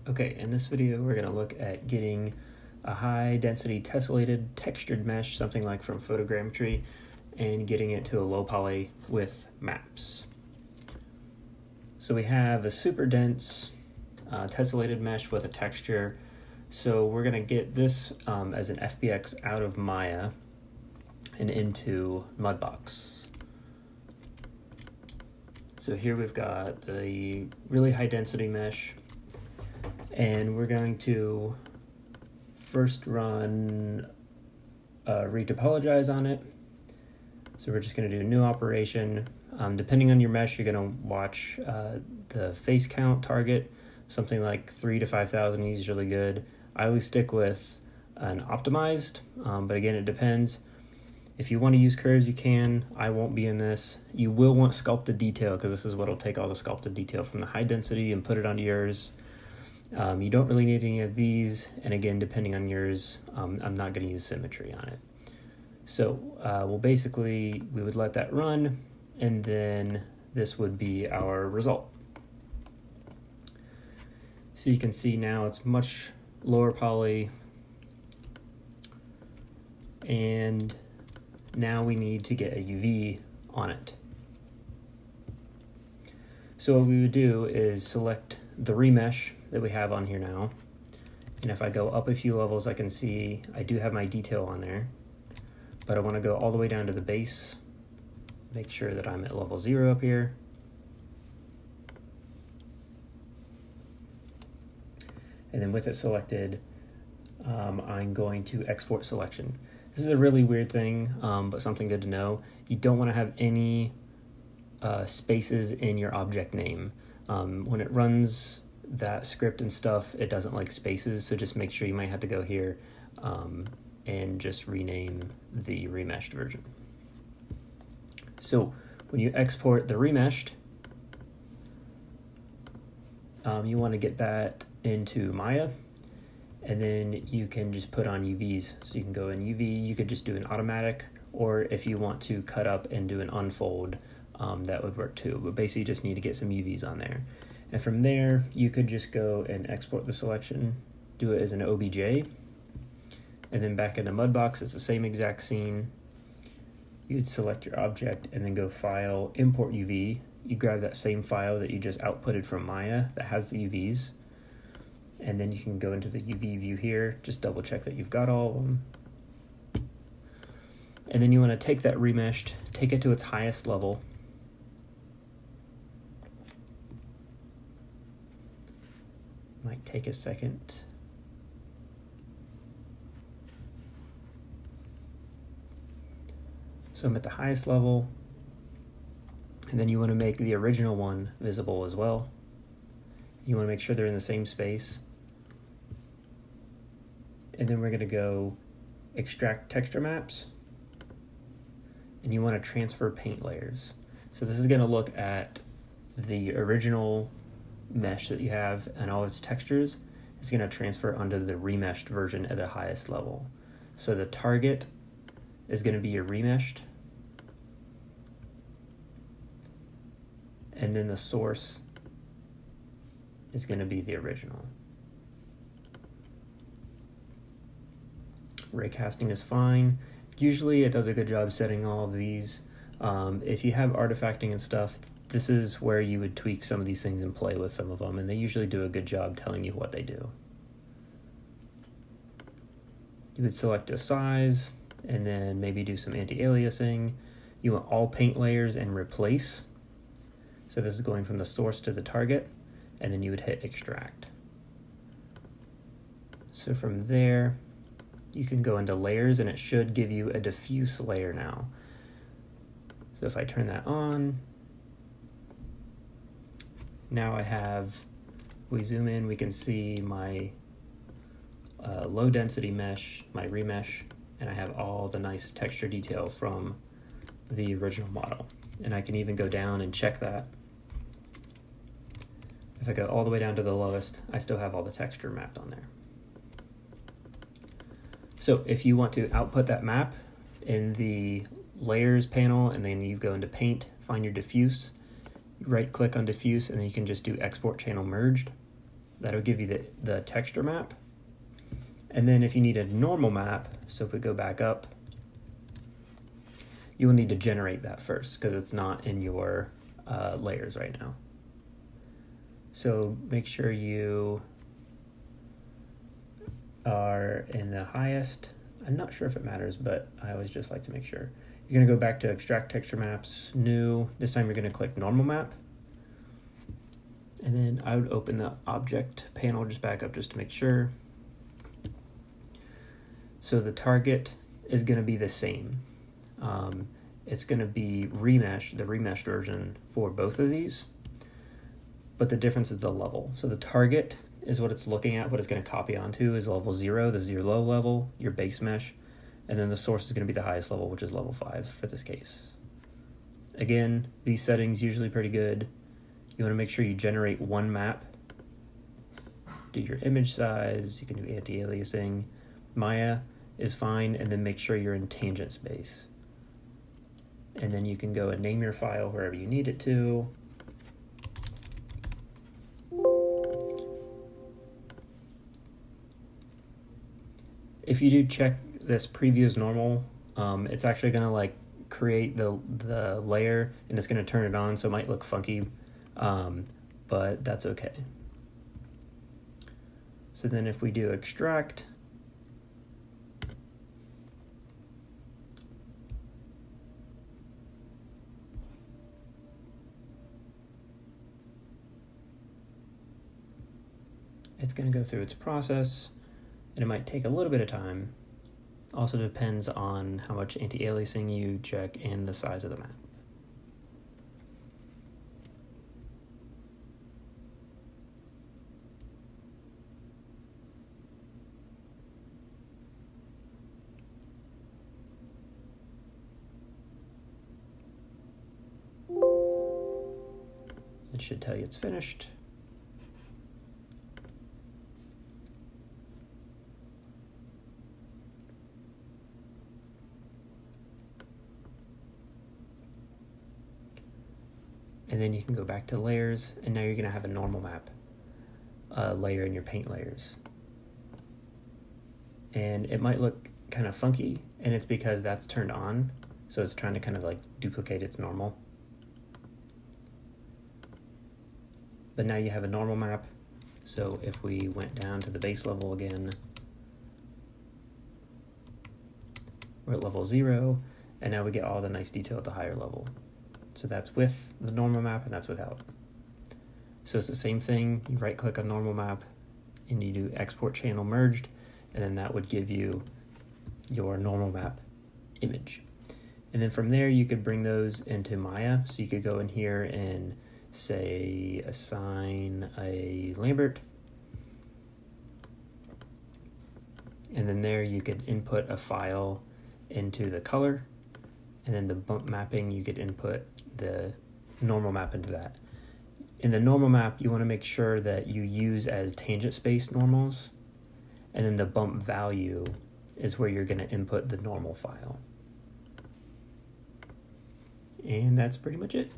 Okay, in this video we're going to look at getting a high density tessellated textured mesh, something like from photogrammetry, and getting it to a low poly with maps. So we have a super dense tessellated mesh with a texture. So we're going to get this as an FBX out of Maya and into Mudbox. So here we've got a really high density mesh, and we're going to first run retopologize on it. So we're just going to do a new operation. Depending on your mesh, you're going to watch the face count target. Something like 3,000 to 5,000 is usually good. I always stick with an optimized, but again, it depends. If you want to use curves, you can. I won't be in this. You will want sculpted detail, because this is what will take all the sculpted detail from the high density and put it onto yours. You don't really need any of these, and again, depending on yours, I'm not going to use symmetry on it. So we would let that run, and then this would be our result. So you can see now it's much lower poly, and now we need to get a UV on it. So what we would do is select the remesh that we have on here now, and if I go up a few levels, I can see I do have my detail on there, but I want to go all the way down to the base, make sure that I'm at level 0 up here, and then with it selected, I'm going to export selection. This is a really weird thing, but something good to know. You don't want to have any spaces in your object name. When it runs that script and stuff, it doesn't like spaces, so just make sure you might have to go here and just rename the remeshed version. So when you export the remeshed, you want to get that into Maya, and then you can just put on UVs. So you can go in UV, you could just do an automatic, or if you want to cut up and do an unfold, that would work too, but basically you just need to get some UVs on there. And from there, you could just go and export the selection, do it as an OBJ, and then back into Mudbox, it's the same exact scene. You'd select your object and then go File, Import UV. You grab that same file that you just outputted from Maya that has the UVs, and then you can go into the UV view here, just double check that you've got all of them. And then you want to take that remeshed, take it to its highest level, might take a second. So I'm at the highest level, and then you want to make the original one visible as well. You want to make sure they're in the same space. And then we're going to go extract texture maps, and you want to transfer paint layers. So this is going to look at the original mesh that you have and all its textures. It's going to transfer onto the remeshed version at the highest level. So the target is going to be your remeshed, and then the source is going to be the original. Raycasting is fine. Usually it does a good job setting all of these. If you have artifacting and stuff, this is where you would tweak some of these things and play with some of them, and they usually do a good job telling you what they do. You would select a size, and then maybe do some anti-aliasing. You want all paint layers and replace. So this is going from the source to the target, and then you would hit extract. So from there, you can go into layers, and it should give you a diffuse layer now. So if I turn that on, now we zoom in, we can see my low density mesh, my remesh, and I have all the nice texture detail from the original model. And I can even go down and check that. If I go all the way down to the lowest, I still have all the texture mapped on there. So if you want to output that map in the layers panel, and then you go into paint, find your diffuse, right click on diffuse, and then you can just do export channel merged. That'll give you the texture map. And then if you need a normal map, so if we go back up, you will need to generate that first because it's not in your layers right now. So make sure you are in the highest. I'm not sure if it matters, but I always just like to make sure. You're gonna go back to extract texture maps, new. This time you're gonna click normal map. And then I would open the object panel, just back up just to make sure. So the target is gonna be the same. It's gonna be Remesh, the remeshed version for both of these, but the difference is the level. So the target is what it's looking at, what it's gonna copy onto is level 0, this is your low level, your base mesh, and then the source is gonna be the highest level, which is level 5 for this case. Again, these settings usually pretty good. You wanna make sure you generate one map, do your image size, you can do anti-aliasing. Maya is fine, and then make sure you're in tangent space. And then you can go and name your file wherever you need it to. If you do check this preview as normal, it's actually gonna like create the layer and it's gonna turn it on, so it might look funky, but that's okay. So then if we do extract, it's going to go through its process, and it might take a little bit of time. Also depends on how much anti-aliasing you check and the size of the map. It should tell you it's finished. And then you can go back to layers, and now you're gonna have a normal map layer in your paint layers. And it might look kind of funky, and it's because that's turned on, so it's trying to kind of like duplicate its normal. But now you have a normal map, so if we went down to the base level again, we're at level 0, and now we get all the nice detail at the higher level. So that's with the normal map, and that's without. So it's the same thing. You right click on normal map and you do export channel merged, and then that would give you your normal map image. And then from there you could bring those into Maya. So you could go in here and say assign a Lambert, and then there you could input a file into the color, and then the bump mapping you could input the normal map into that. In the normal map, you want to make sure that you use as tangent space normals, and then the bump value is where you're going to input the normal file. And that's pretty much it.